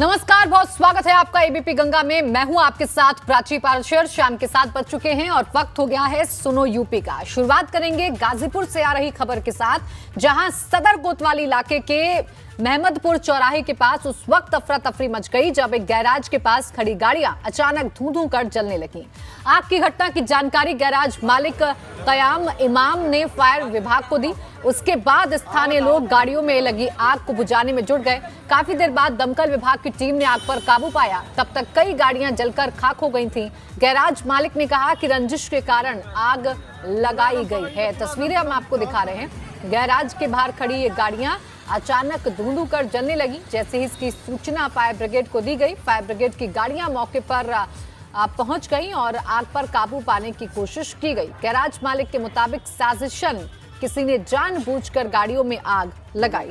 नमस्कार, बहुत स्वागत है आपका एबीपी गंगा में। मैं हूं आपके साथ प्राची पारशर। शाम के 7 बज चुके हैं और वक्त हो गया है सुनो यूपी का। शुरुआत करेंगे गाजीपुर से आ रही खबर के साथ, जहां सदर कोतवाली इलाके के महमदपुर चौराहे के पास उस वक्त अफरा तफरी मच गई जब एक गैराज के पास खड़ी गाड़ियां अचानक धू धू कर जलने लगी। आग की घटना की जानकारी गैराज मालिक कयाम इमाम ने फायर विभाग को दी। उसके बाद स्थानीय लोग गाड़ियों में लगी आग को बुझाने में जुट गए। काफी देर बाद दमकल विभाग की टीम ने आग पर काबू पाया। तब तक कई गाड़ियां जलकर खाक हो गई थीं। गैराज मालिक ने कहा कि रंजिश के कारण आग लगाई गई है। तस्वीरें हम आपको दिखा रहे हैं। गैराज के बाहर खड़ी ये गाड़ियां अचानक धुंधू कर जलने लगी। जैसे ही इसकी सूचना फायर ब्रिगेड को दी गई, फायर ब्रिगेड की गाड़ियां मौके पर पहुंच गई और आग पर काबू पाने की कोशिश की गई। गैराज मालिक के मुताबिक साजिशन किसी ने जानबूझकर गाड़ियों में आग लगाई।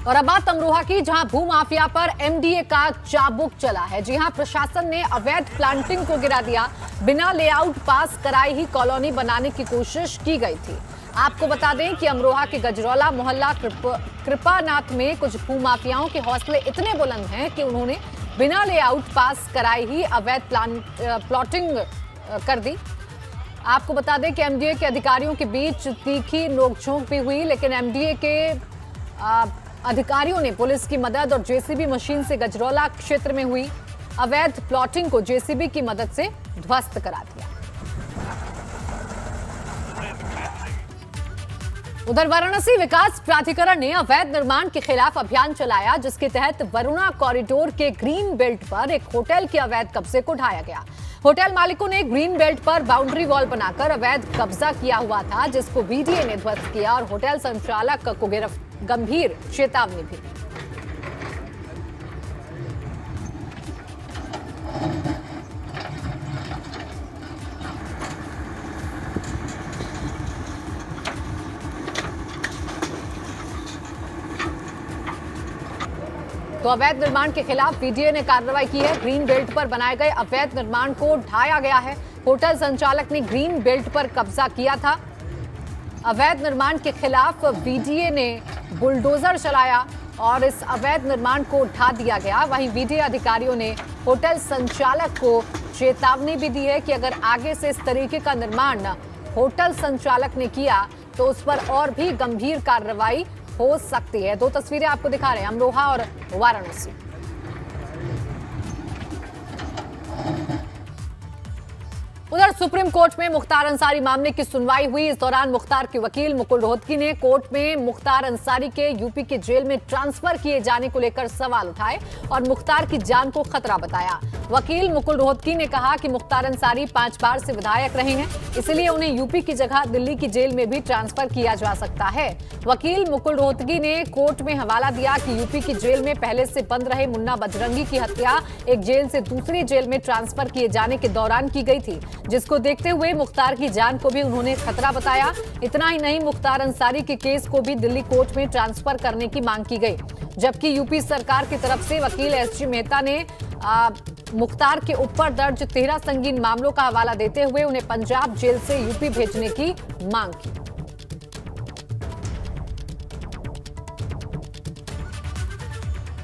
और अब बात अमरोहा की, जहां भूमाफिया पर एमडीए का चाबुक चला है। जी हां, प्रशासन ने अवैध प्लांटिंग को गिरा दिया। बिना लेआउट पास कराई ही कॉलोनी बनाने की कोशिश की गई थी। आपको बता दें कि अमरोहा के गजरौला मोहल्ला कृपानाथ में कुछ भूमाफियाओं के हौसले इतने बुलंद हैं कि उन्होंने बिना लेआउट पास कराई ही अवैध प्लॉटिंग कर दी। आपको बता दें कि एमडीए के अधिकारियों के बीच तीखी नोकझोंक भी हुई, लेकिन एमडीए के अधिकारियों ने पुलिस की मदद और जेसीबी मशीन से गजरौला क्षेत्र में हुई अवैध प्लॉटिंग को जेसीबी की मदद से ध्वस्त करा दिया। उधर वाराणसी विकास प्राधिकरण ने अवैध निर्माण के खिलाफ अभियान चलाया, जिसके तहत वरुणा कॉरिडोर के ग्रीन बेल्ट पर एक होटल के अवैध कब्जे को ढाया गया। होटल मालिकों ने ग्रीन बेल्ट पर बाउंड्री वॉल बनाकर अवैध कब्जा किया हुआ था, जिसको बीडीए ने ध्वस्त किया और होटल संचालक को गंभीर चेतावनी भी। तो अवैध निर्माण के खिलाफ बीडीए ने कार्रवाई की है। ग्रीन बेल्ट पर बनाए गए अवैध निर्माण को ढाया गया है। होटल संचालक ने ग्रीन बेल्ट पर कब्जा किया था। अवैध निर्माण के खिलाफ बीडीए ने बुलडोजर चलाया और इस अवैध निर्माण को ढा दिया गया। वहीं बीडीए अधिकारियों ने होटल संचालक को चेतावनी भी दी है कि अगर आगे से इस तरीके का निर्माण होटल संचालक ने किया तो उस पर और भी गंभीर कार्रवाई हो सकती है। दो तस्वीरें आपको दिखा रहे हैं, अमरोहा और वाराणसी। उधर सुप्रीम कोर्ट में मुख्तार अंसारी मामले की सुनवाई हुई। इस दौरान मुख्तार के वकील मुकुल रोहतगी ने कोर्ट में मुख्तार अंसारी के यूपी के जेल में ट्रांसफर किए जाने को लेकर सवाल उठाए और मुख्तार की जान को खतरा बताया। वकील मुकुल रोहतगी ने कहा कि मुख्तार अंसारी 5 बार से विधायक रहे हैं, इसलिए उन्हें यूपी की जगह दिल्ली की जेल में भी ट्रांसफर किया जा सकता है। वकील मुकुल रोहतगी ने कोर्ट में हवाला दिया कि यूपी की जेल में पहले से बंद रहे मुन्ना बजरंगी की हत्या एक जेल से दूसरी जेल में ट्रांसफर किए जाने के दौरान की गई थी, जिसको देखते हुए मुख्तार की जान को भी उन्होंने खतरा बताया। इतना ही नहीं, मुख्तार अंसारी के केस को भी दिल्ली कोर्ट में ट्रांसफर करने की मांग की गई, जबकि यूपी सरकार की तरफ से वकील एसजी मेहता ने मुख्तार के ऊपर दर्ज 13 संगीन मामलों का हवाला देते हुए उन्हें पंजाब जेल से यूपी भेजने की मांग की।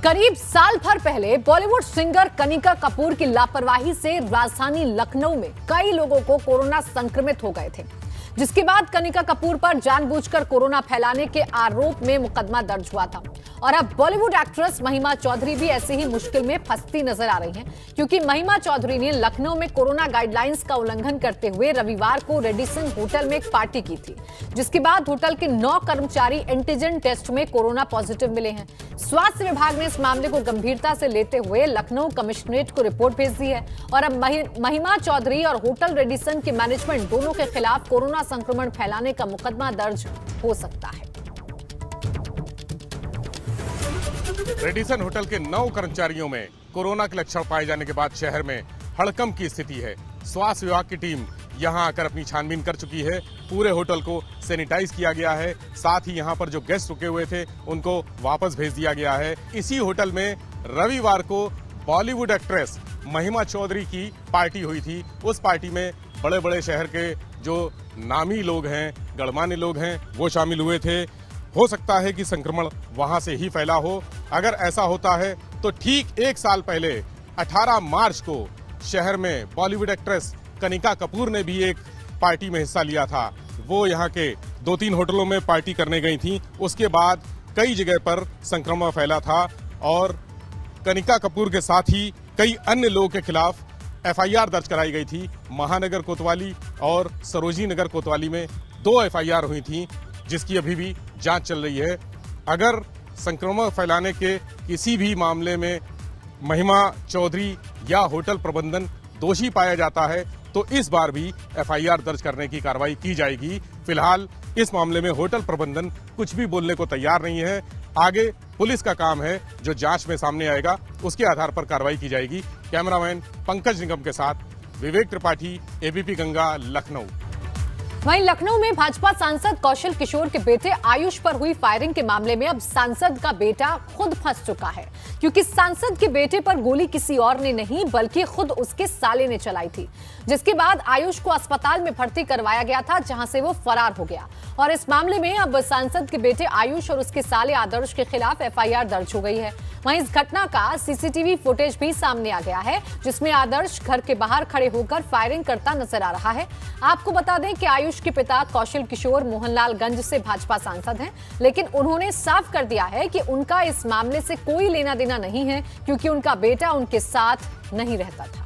करीब साल भर पहले बॉलीवुड सिंगर कनिका कपूर की लापरवाही से राजधानी लखनऊ में कई लोगों को कोरोना संक्रमित हो गए थे, जिसके बाद कनिका कपूर पर जानबूझकर कोरोना फैलाने के आरोप में मुकदमा दर्ज हुआ था। और अब बॉलीवुड एक्ट्रेस महिमा चौधरी भी ऐसे ही मुश्किल में फंसती नजर आ रही हैं, क्योंकि महिमा चौधरी ने लखनऊ में कोरोना गाइडलाइंस का उल्लंघन करते हुए रविवार को रेडिसन होटल में एक पार्टी की थी, जिसके बाद होटल के 9 कर्मचारी एंटीजन टेस्ट में कोरोना पॉजिटिव मिले हैं। स्वास्थ्य विभाग ने इस मामले को गंभीरता से लेते हुए लखनऊ कमिश्नरेट को रिपोर्ट भेज दी है और अब महिमा चौधरी और होटल रेडिसन के मैनेजमेंट दोनों के खिलाफ कोरोना संक्रमण फैलाने का मुकदमा दर्ज हो सकता है। रेडिसन होटल के 9 कर्मचारियों में कोरोना के लक्षण पाए जाने के बाद शहर में हड़कंप की स्थिति है। स्वास्थ्य विभाग की टीम यहां आकर अपनी छानबीन कर चुकी है। पूरे होटल को सैनिटाइज किया गया है, साथ ही यहां पर जो गेस्ट रुके हुए थे उनको वापस भेज दिया गया है। इसी होटल में रविवार को बॉलीवुड एक्ट्रेस महिमा चौधरी की पार्टी हुई थी। उस पार्टी में बड़े बड़े शहर के जो नामी लोग हैं, गणमान्य लोग हैं, वो शामिल हुए थे। हो सकता है कि संक्रमण वहां से ही फैला हो। अगर ऐसा होता है तो ठीक 1 साल पहले 18 मार्च को शहर में बॉलीवुड एक्ट्रेस कनिका कपूर ने भी एक पार्टी में हिस्सा लिया था। वो यहाँ के 2-3 होटलों में पार्टी करने गई थी। उसके बाद कई जगह पर संक्रमण फैला था और कनिका कपूर के साथ ही कई अन्य लोगों के खिलाफ एफआईआर दर्ज कराई गई थी। महानगर कोतवाली और सरोजनी नगर कोतवाली में 2 एफआईआर हुई थी, जिसकी अभी भी जांच चल रही है। अगर संक्रमण फैलाने के किसी भी मामले में महिमा चौधरी या होटल प्रबंधन दोषी पाया जाता है तो इस बार भी एफआईआर दर्ज करने की कार्रवाई की जाएगी। फिलहाल इस मामले में होटल प्रबंधन कुछ भी बोलने को तैयार नहीं है। आगे पुलिस का काम है, जो जांच में सामने आएगा उसके आधार पर कार्रवाई की जाएगी। कैमरामैन पंकज निगम के साथ विवेक त्रिपाठी, एबीपी गंगा, लखनऊ। वहीं लखनऊ में भाजपा सांसद कौशल किशोर के बेटे आयुष पर हुई फायरिंग के मामले में अब सांसद का बेटा खुद फंस चुका है, क्योंकि सांसद के बेटे पर गोली किसी और ने नहीं बल्कि खुद उसके साले ने चलाई थी, जिसके बाद आयुष को अस्पताल में भर्ती करवाया गया था, जहां से वो फरार हो गया। और इस मामले में अब सांसद के बेटे आयुष और उसके साले आदर्श के खिलाफ एफआईआर दर्ज हो गई है। वहीं इस घटना का सीसीटीवी फुटेज भी सामने आ गया है, जिसमें आदर्श घर के बाहर खड़े होकर फायरिंग करता नजर आ रहा है। आपको बता दें कि आयुष के पिता कौशल किशोर मोहनलालगंज से भाजपा सांसद हैं, लेकिन उन्होंने साफ कर दिया है कि उनका इस मामले से कोई लेना देना नहीं है, क्योंकि उनका बेटा उनके साथ नहीं रहता था।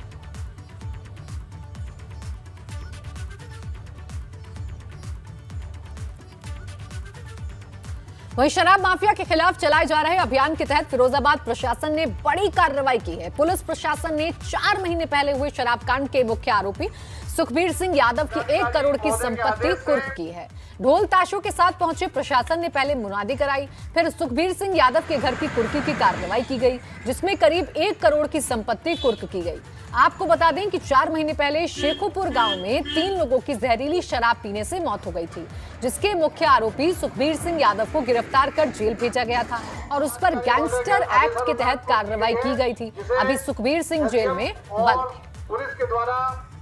वहीं शराब माफिया के खिलाफ चलाए जा रहे अभियान के तहत फिरोजाबाद प्रशासन ने बड़ी कार्रवाई की है। पुलिस प्रशासन ने 4 महीने पहले हुए शराब कांड के मुख्य आरोपी सुखबीर सिंह यादव की 1 करोड़ की संपत्ति कुर्क की है। ढोल ताशों के साथ पहुंचे प्रशासन ने पहले मुनादी कराई, फिर सुखबीर सिंह यादव के घर की कुर्की की कार्रवाई की गई, जिसमें करीब 1 करोड़ की संपत्ति कुर्क की गई। आपको बता दें कि 4 महीने पहले शेखोपुर गांव में 3 लोगों की जहरीली शराब पीने से मौत हो गई थी, जिसके मुख्य आरोपी सुखबीर सिंह यादव को गिरफ्तार कर जेल भेजा गया था और उस पर गैंगस्टर एक्ट के तहत कार्रवाई की गई थी। अभी सुखबीर सिंह जेल में बंद है। पुलिस के द्वारा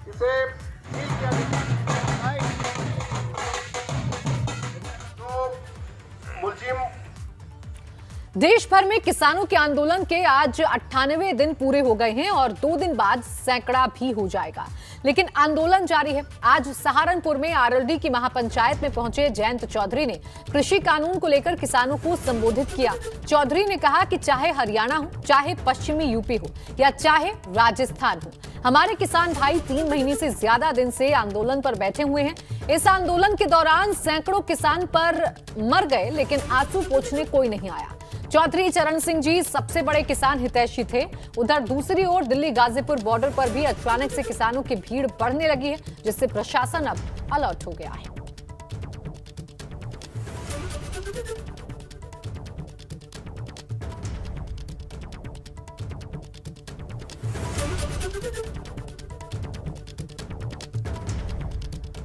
इसे मुलजिम। देश भर में किसानों के आंदोलन के आज 98 दिन पूरे हो गए हैं और 2 दिन बाद सैकड़ा भी हो जाएगा, लेकिन आंदोलन जारी है। आज सहारनपुर में आरएलडी की महापंचायत में पहुंचे जयंत चौधरी ने कृषि कानून को लेकर किसानों को संबोधित किया। चौधरी ने कहा कि चाहे हरियाणा हो, चाहे पश्चिमी यूपी हो या चाहे राजस्थान हो, हमारे किसान भाई 3 महीने से ज्यादा दिन से आंदोलन पर बैठे हुए हैं। इस आंदोलन के दौरान सैकड़ों किसान पर मर गए, लेकिन आंसू पोंछने कोई नहीं आया। चौधरी चरण सिंह जी सबसे बड़े किसान हितैषी थे। उधर दूसरी ओर दिल्ली गाजीपुर बॉर्डर पर भी अचानक से किसानों की भीड़ बढ़ने लगी है, जिससे प्रशासन अब अलर्ट हो गया है।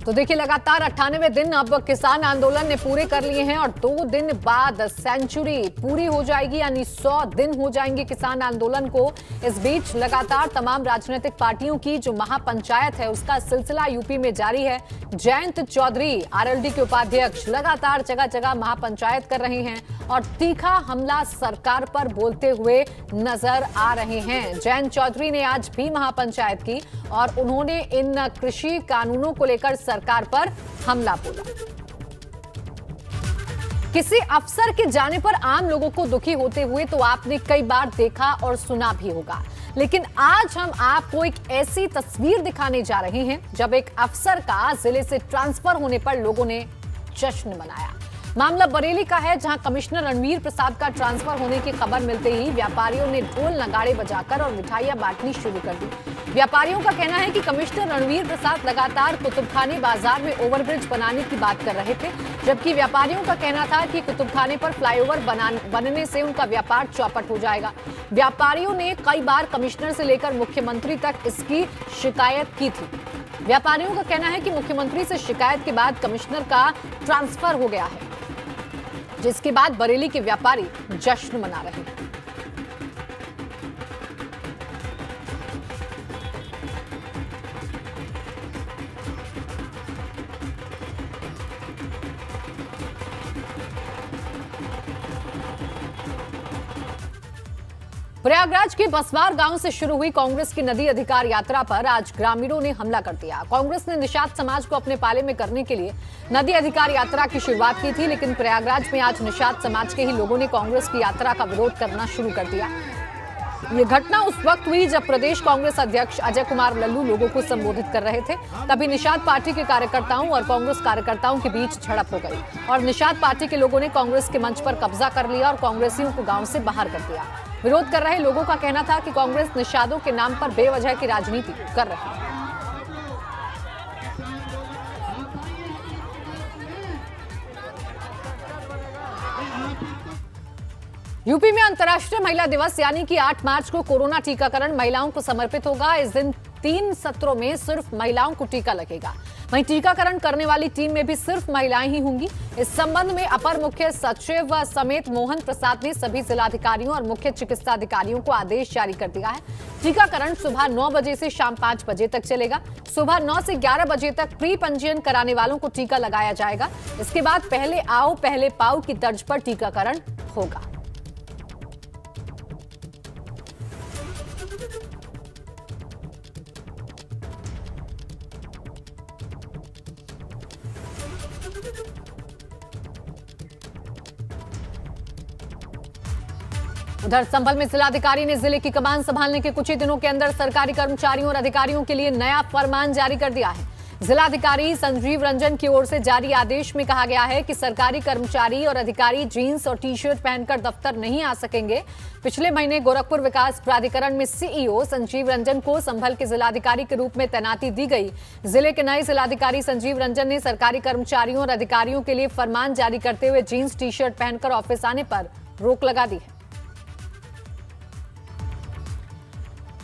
तो देखिए, लगातार 98 दिन अब किसान आंदोलन ने पूरे कर लिए हैं और 2 दिन बाद सेंचुरी पूरी हो जाएगी, यानी 100 दिन हो जाएंगे किसान आंदोलन को। इस बीच लगातार तमाम राजनीतिक पार्टियों की जो महापंचायत है उसका सिलसिला यूपी में जारी है। जयंत चौधरी आरएलडी के उपाध्यक्ष लगातार जगह जगह महापंचायत कर रहे हैं और तीखा हमला सरकार पर बोलते हुए नजर आ रहे हैं। जयंत चौधरी ने आज भी महापंचायत की और उन्होंने इन कृषि कानूनों को लेकर सरकार पर हमला बोला। किसी अफसर के जाने पर आम लोगों को दुखी होते हुए तो आपने कई बार देखा और सुना भी होगा, लेकिन आज हम आपको एक ऐसी तस्वीर दिखाने जा रहे हैं जब एक अफसर का जिले से ट्रांसफर होने पर लोगों ने जश्न मनाया। मामला बरेली का है, जहां कमिश्नर रणवीर प्रसाद का ट्रांसफर होने की खबर मिलते ही व्यापारियों ने ढोल नगाड़े बजाकर और मिठाइयां बांटनी शुरू कर दी। व्यापारियों का कहना है कि कमिश्नर रणवीर प्रसाद लगातार कुतुबखाने बाजार में ओवरब्रिज बनाने की बात कर रहे थे, जबकि व्यापारियों का कहना था कि कुतुबखाने पर फ्लाईओवर बनने से उनका व्यापार चौपट हो जाएगा। व्यापारियों ने कई बार कमिश्नर से लेकर मुख्यमंत्री तक इसकी शिकायत की थी। व्यापारियों का कहना है कि मुख्यमंत्री से शिकायत के बाद कमिश्नर का ट्रांसफर हो गया है, जिसके बाद बरेली के व्यापारी जश्न मना रहे हैं। प्रयागराज के बसवार गांव से शुरू हुई कांग्रेस की नदी अधिकार यात्रा पर आज ग्रामीणों ने हमला कर दिया। कांग्रेस ने निषाद समाज को अपने पाले में करने के लिए नदी अधिकार यात्रा की शुरुआत की थी, लेकिन प्रयागराज में आज निषाद समाज के ही लोगों ने कांग्रेस की यात्रा का विरोध करना शुरू कर दिया। ये घटना उस वक्त हुई जब प्रदेश कांग्रेस अध्यक्ष अजय कुमार लल्लू लोगों को संबोधित कर रहे थे। तभी निषाद पार्टी के कार्यकर्ताओं और कांग्रेस कार्यकर्ताओं के बीच झड़प हो गई और निषाद पार्टी के लोगों ने कांग्रेस के मंच पर कब्जा कर लिया और कांग्रेसियों को गांव से बाहर कर दिया। विरोध कर रहे लोगों का कहना था कि कांग्रेस निषादों के नाम पर बेवजह की राजनीति कर रही है। यूपी में अंतर्राष्ट्रीय महिला दिवस यानी कि 8 मार्च को कोरोना टीकाकरण महिलाओं को समर्पित होगा। इस दिन 3 सत्रों में सिर्फ महिलाओं को टीका लगेगा। वहीं टीकाकरण करने वाली टीम में भी सिर्फ महिलाएं ही होंगी। इस संबंध में अपर मुख्य सचिव समेत मोहन प्रसाद ने सभी जिलाधिकारियों और मुख्य चिकित्सा अधिकारियों को आदेश जारी कर दिया है। टीकाकरण सुबह 9 बजे से शाम 5 बजे तक चलेगा। सुबह 9 से 11 बजे तक प्री पंजीयन कराने वालों को टीका लगाया जाएगा। इसके बाद पहले आओ पहले पाओ की तर्ज पर टीकाकरण होगा। उधर संभल में जिलाधिकारी ने जिले की कमान संभालने के कुछ ही दिनों के अंदर सरकारी कर्मचारियों और अधिकारियों के लिए नया फरमान जारी कर दिया है। जिलाधिकारी संजीव रंजन की ओर से जारी आदेश में कहा गया है कि सरकारी कर्मचारी और अधिकारी जीन्स और टी-शर्ट पहनकर दफ्तर नहीं आ सकेंगे। पिछले महीने गोरखपुर विकास प्राधिकरण में सीईओ संजीव रंजन को संभल के जिलाधिकारी के रूप में तैनाती दी गई। जिले के नए जिलाधिकारी संजीव रंजन ने सरकारी कर्मचारियों और अधिकारियों के लिए फरमान जारी करते हुए जीन्स टी-शर्ट पहनकर ऑफिस आने पर रोक लगा दी है।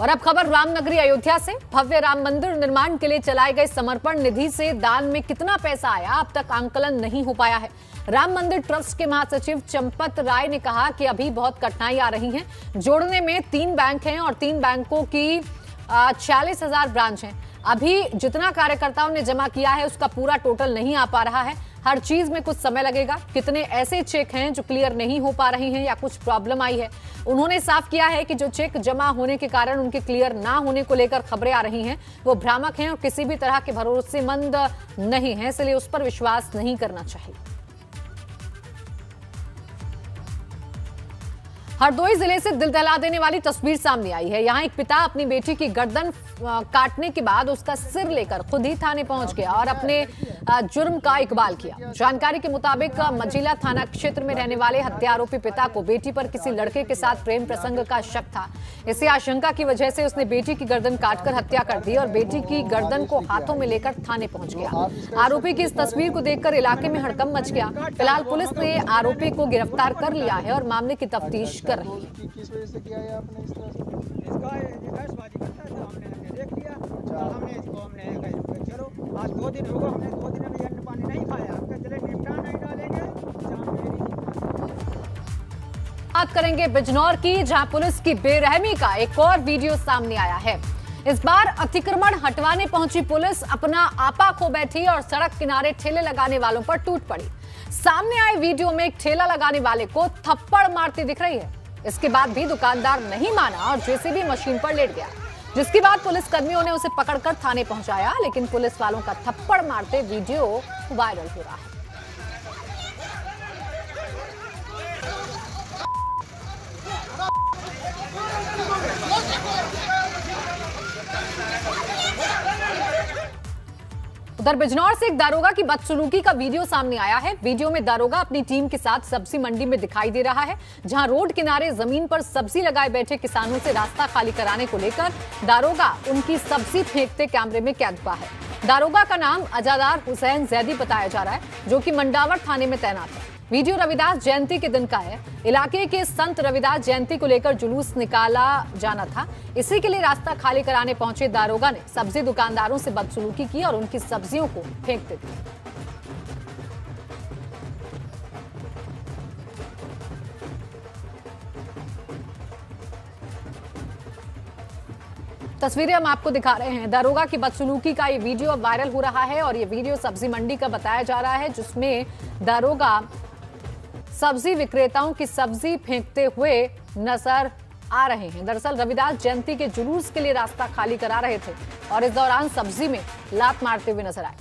और अब खबर रामनगरी अयोध्या से। भव्य राम मंदिर निर्माण के लिए चलाए गए समर्पण निधि से दान में कितना पैसा आया अब तक आंकलन नहीं हो पाया है। राम मंदिर ट्रस्ट के महासचिव चंपत राय ने कहा कि अभी बहुत कठिनाई आ रही है। जोड़ने में 3 बैंक हैं और 3 बैंकों की 46,000 ब्रांच हैं। अभी जितना कार्यकर्ताओं ने जमा किया है उसका पूरा टोटल नहीं आ पा रहा है। हर चीज में कुछ समय लगेगा। कितने ऐसे चेक हैं जो क्लियर नहीं हो पा रहे हैं या कुछ प्रॉब्लम आई है। उन्होंने साफ किया है कि जो चेक जमा होने के कारण उनके क्लियर ना होने को लेकर खबरें आ रही हैं वो भ्रामक हैं और किसी भी तरह के भरोसेमंद नहीं है, इसलिए उस पर विश्वास नहीं करना चाहिए। हरदोई जिले से दिल दहला देने वाली तस्वीर सामने आई है। यहाँ एक पिता अपनी बेटी की गर्दन काटने के बाद उसका सिर लेकर खुद ही थाने पहुंच गया और अपने जुर्म का इकबाल किया। जानकारी के मुताबिक मजीला थाना क्षेत्र में रहने वाले हत्या आरोपी पिता को बेटी पर किसी लड़के के साथ प्रेम प्रसंग का शक था। इसी आशंका की वजह से उसने बेटी की गर्दन काटकर हत्या कर दी और बेटी की गर्दन को हाथों में लेकर थाने पहुंच गया। आरोपी की इस तस्वीर को देखकर इलाके में हड़कंप मच गया। फिलहाल पुलिस ने आरोपी को गिरफ्तार कर लिया है और मामले की तफ्तीश कर रही है। किस वजह से किया है आपने इस तरह से? इसका दहशतबाजी करता है तो हमने देख लिया तो हमने इसको चलो आज 2 दिन हो गए, हमने 2 दिन अभी अन्न पानी नहीं खाया। आपका चले निपटा नहीं डालेंगे। बात करेंगे बिजनौर की, जहां पुलिस की बेरहमी का एक और वीडियो सामने आया है। इस बार अतिक्रमण हटवाने पहुंची पुलिस अपना आपा खो बैठी और सड़क किनारे ठेले लगाने वालों पर टूट पड़ी। सामने आए वीडियो में एक ठेला लगाने वाले को थप्पड़ मारती दिख रही है। इसके बाद भी दुकानदार नहीं माना और जेसीबी मशीन पर लेट गया, जिसके बाद पुलिस कर्मियों ने उसे पकड़कर थाने पहुंचाया, लेकिन पुलिस वालों का थप्पड़ मारते वीडियो वायरल हो रहा है। उधर बिजनौर से एक दारोगा की बदसलूकी का वीडियो सामने आया है। वीडियो में दारोगा अपनी टीम के साथ सब्जी मंडी में दिखाई दे रहा है, जहां रोड किनारे जमीन पर सब्जी लगाए बैठे किसानों से रास्ता खाली कराने को लेकर दारोगा उनकी सब्जी फेंकते कैमरे में कैद हुआ है। दारोगा का नाम अजादार हुसैन जैदी बताया जा रहा है, जो कि मंडावर थाने में तैनात है। वीडियो रविदास जयंती के दिन का है। इलाके के संत रविदास जयंती को लेकर जुलूस निकाला जाना था। इसी के लिए रास्ता खाली कराने पहुंचे दारोगा ने सब्जी दुकानदारों से बदसलूकी की और उनकी सब्जियों को फेंक दी। तस्वीरें हम आपको दिखा रहे हैं। दारोगा की बदसलूकी का ये वीडियो वायरल हो रहा है और ये वीडियो सब्जी मंडी का बताया जा रहा है, जिसमें दारोगा सब्जी विक्रेताओं की सब्जी फेंकते हुए नजर आ रहे हैं। दरअसल रविदास जयंती के जुलूस के लिए रास्ता खाली करा रहे थे और इस दौरान सब्जी में लात मारते हुए नजर आए।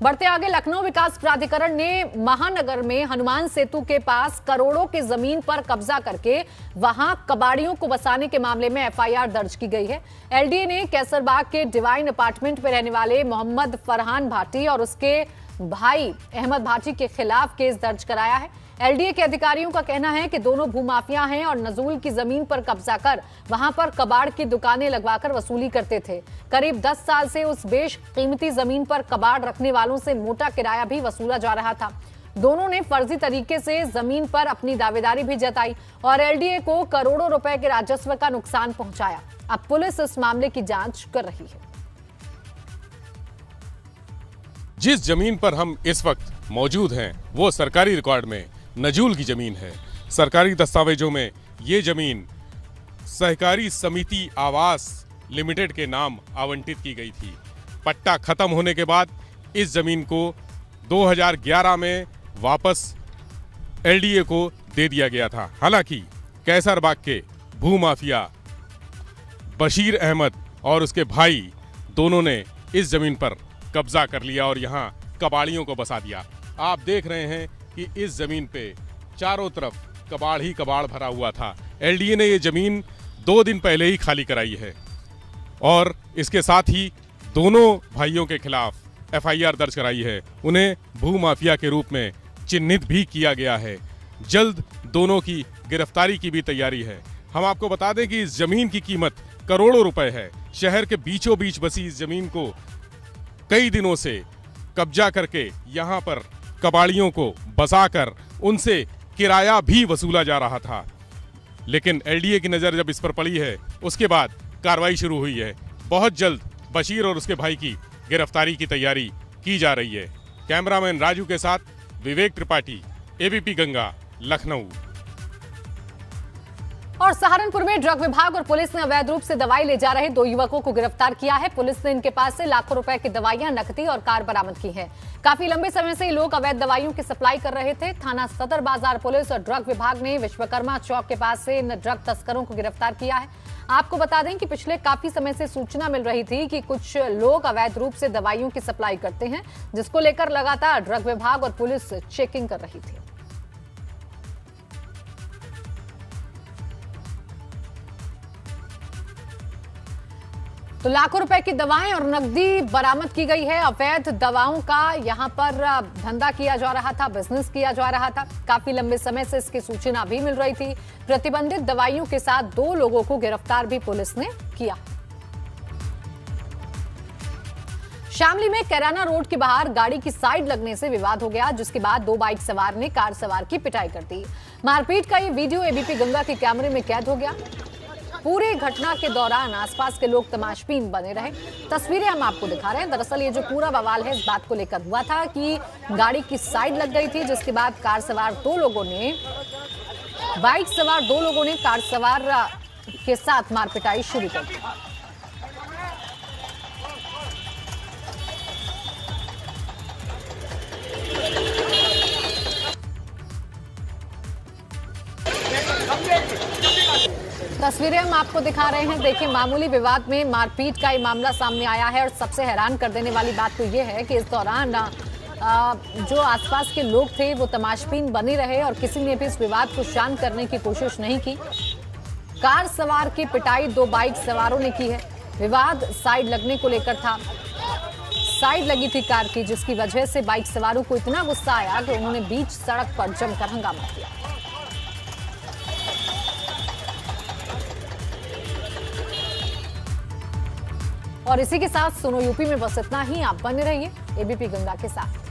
बढ़ते आगे, लखनऊ विकास प्राधिकरण ने महानगर में हनुमान सेतु के पास करोड़ों की जमीन पर कब्जा करके वहां कबाड़ियों को बसाने के मामले में एफआईआर दर्ज की गई है। एलडीए ने कैसरबाग के डिवाइन अपार्टमेंट में रहने वाले मोहम्मद फरहान भाटी और उसके भाई अहमद भाटी के खिलाफ केस दर्ज कराया है। एलडीए के अधिकारियों का कहना है कि दोनों भूमाफिया हैं और नजूल की जमीन पर कब्जा कर वहां पर कबाड़ की दुकानें लगवाकर वसूली करते थे। करीब 10 साल से उस बेशकीमती जमीन पर कबाड़ रखने वालों से मोटा किराया भी वसूला जा रहा था। दोनों ने फर्जी तरीके से जमीन पर अपनी दावेदारी भी जताई और एलडीए को करोड़ों रुपए के राजस्व का नुकसान पहुंचाया। अब पुलिस इस मामले की जांच कर रही है। जिस जमीन पर हम इस वक्त मौजूद हैं वो सरकारी रिकॉर्ड में नजूल की जमीन है। सरकारी दस्तावेजों में ये जमीन सहकारी समिति आवास लिमिटेड के नाम आवंटित की गई थी। पट्टा खत्म होने के बाद इस जमीन को 2011 में वापस एलडीए को दे दिया गया था। हालांकि कैसरबाग के भूमाफिया बशीर अहमद और उसके भाई दोनों ने इस जमीन पर कब्जा कर लिया और यहाँ कबाड़ियों को बसा दिया। आप देख रहे हैं कि इस जमीन पे चारों तरफ कबाड़ ही कबाड़ भरा हुआ था। एलडीए ने ये जमीन 2 दिन पहले ही खाली कराई है और इसके साथ ही दोनों भाइयों के खिलाफ एफआईआर दर्ज कराई है। उन्हें भूमाफिया के रूप में चिन्हित भी किया गया है। जल्द दोनों की गिरफ्तारी की भी तैयारी है। हम आपको बता दें कि इस जमीन की कीमत करोड़ों रुपए है। शहर के बीचों बीच बसी इस जमीन को कई दिनों से कब्जा करके यहाँ पर कबाड़ियों को बसाकर उनसे किराया भी वसूला जा रहा था। लेकिन एलडीए की नज़र जब इस पर पड़ी है उसके बाद कार्रवाई शुरू हुई है। बहुत जल्द बशीर और उसके भाई की गिरफ्तारी की तैयारी की जा रही है। कैमरामैन राजू के साथ विवेक त्रिपाठी, एबीपी गंगा, लखनऊ। और सहारनपुर में ड्रग विभाग और पुलिस ने अवैध रूप से दवाई ले जा रहे 2 युवकों को गिरफ्तार किया है। पुलिस ने इनके पास से लाखों रुपए की दवाइयां, नकदी और कार बरामद की है। काफी लंबे समय से ये लोग अवैध दवाइयों की सप्लाई कर रहे थे। थाना सदर बाजार पुलिस और ड्रग विभाग ने विश्वकर्मा चौक के पास से इन ड्रग तस्करों को गिरफ्तार किया है। आपको बता दें कि पिछले काफी समय से सूचना मिल रही थी कि कुछ लोग अवैध रूप से दवाइयों की सप्लाई करते हैं, जिसको लेकर लगातार ड्रग विभाग और पुलिस चेकिंग कर रही थी। तो लाखों रुपए की दवाएं और नकदी बरामद की गई है। अवैध दवाओं का यहां पर धंधा किया जा रहा था, बिजनेस किया जा रहा था। काफी लंबे समय से इसकी सूचना भी मिल रही थी। प्रतिबंधित दवाइयों के साथ 2 लोगों को गिरफ्तार भी पुलिस ने किया। शामली में कैराना रोड के बाहर गाड़ी की साइड लगने से विवाद हो गया, जिसके बाद 2 बाइक सवार ने कार सवार की पिटाई कर दी। मारपीट का ये वीडियो एबीपी गंगा के कैमरे में कैद हो गया। पूरी घटना के दौरान आसपास के लोग तमाशबीन बने रहे। तस्वीरें हम आपको दिखा रहे हैं। दरअसल ये जो पूरा बवाल है इस बात को लेकर हुआ था कि गाड़ी की साइड लग गई थी, जिसके बाद कार सवार 2 लोगों ने, बाइक सवार 2 लोगों ने कार सवार के साथ मारपिटाई शुरू कर दी। तस्वीरें हम आपको दिखा रहे हैं। देखिए, मामूली विवाद में मारपीट का ये मामला सामने आया है और सबसे हैरान कर देने वाली बात तो ये है कि इस दौरान जो आसपास के लोग थे वो तमाशबीन बने रहे और किसी ने भी इस विवाद को शांत करने की कोशिश नहीं की। कार सवार की पिटाई 2 बाइक सवारों ने की है। विवाद साइड लगने को लेकर था। साइड लगी थी कार की, जिसकी वजह से बाइक सवारों को इतना गुस्सा आया कि उन्होंने बीच सड़क पर जमकर हंगामा किया। और इसी के साथ सुनो यूपी में बस इतना ही। आप बने रहिए एबीपी गंगा के साथ।